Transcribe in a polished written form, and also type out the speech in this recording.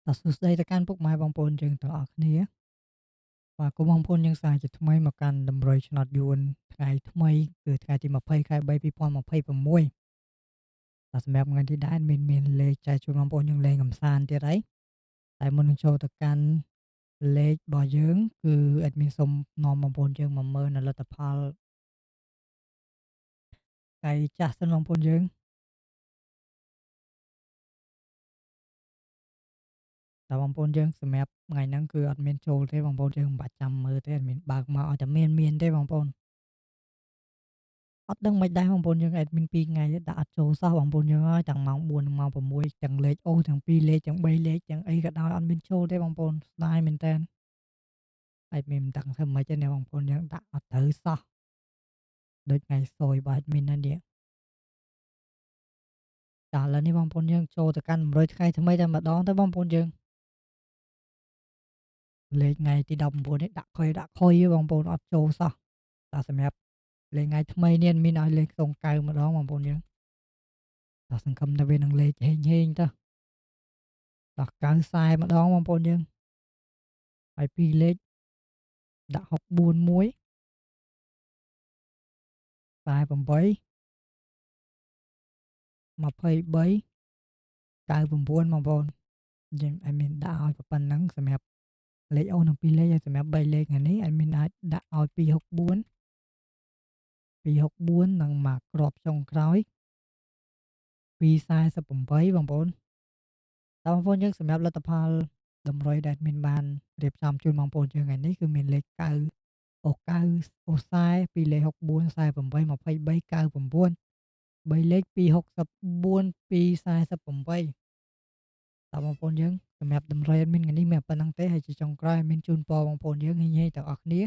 បាទសួស្តីទៅកាន់ពុកម៉ែបងប្អូនយើងទាំងអស់គ្នាបាទគូបងប្អូនយើងសាជាថ្មីមកកាន់តម្រុយឆ្នោតយួនថ្ងៃថ្មីគឺថ្ងៃទី20ខែ3 2026បាទសម្រាប់ថ្ងៃនេះដែរមានលេខចែកជូនបងប្អូនយើងលេងកម្សាន្តទៀតហើយតែមុននឹងចូលទៅកាន់លេខរបស់យើងគឺអេដមីនសូមនាំបងប្អូនយើងមកមើលនៅលទ្ធផលថ្ងៃចាស់សិនបងប្អូនយើងតើបងប្អូនយើងសម្រាប់ថ្ងៃហ្នឹងគឺអត់មានចូលទេបងប្អូនយើងមិនបាច់ចាំមើលទេអត់មានបើកមកឲ្យតែមានទេបងប្អូន អត់ដឹងមិនដែរបងប្អូនយើងអេដមីន2ថ្ងៃដាក់អត់ចូលសោះបងប្អូនយើងអើយទាំងម៉ោង4និងម៉ោង6ទាំងលេខអូសទាំង2លេខទាំង3លេខទាំងអីក៏ដោយអត់មានចូលទេបងប្អូនស្ដាយមែនតើអេដមីនមិនដឹងធ្វើម៉េចទេអ្នកបងប្អូនយើងដាក់អត់ត្រូវសោះដូចថ្ងៃសោយរបស់អេដមីនណានេះចាឥឡូវនេះបងប្អូនយើងចូលទៅកាន់100ថ្ងៃថ្មីតែម្ដងទៅបងប្អូនយើងលេខថ្ងៃទី19នេះដាក់ខុយបងប្អូនអត់ចូលសោះតែសម្រាប់លេខថ្ងៃថ្មីនេះមានឲ្យលេខខ្ទង់9ម្ដងបងប្អូនយើងតែសង្ឃឹមថាវានឹងលេខហេងទៅដល់940ម្ដងបងប្អូនយើងហើយ2លេខដាក់64មួយ48 23 99បងប្អូនយើងអត់មានដាក់ឲ្យប៉ុណ្ណឹងសម្រាប់លេខអូសនឹង2លេខហើយសម្រាប់3លេខថ្ងៃនេះអត់មានអាចដាក់ឲ្យ264 264និងមកគ្រាប់ចុងក្រោយ248បងប្អូនតើបងប្អូនយើងសម្រាប់លទ្ធផលតម្រុយដែលមានបានរៀបចំជូនបងប្អូនយើងថ្ងៃនេះគឺមានលេខ9អូស9អូស40 2លេខ64 48 23 99 3លេខ264 248តើបងប្អូនយើងសម្រាប់តម្រុយអេដមីនថ្ងៃនេះមានប៉ុណ្្នឹងទេហើយជាចុងក្រោយអេដមីនជូនពរបងប្អូនយើងហិញៗទាំងអស់គ្នា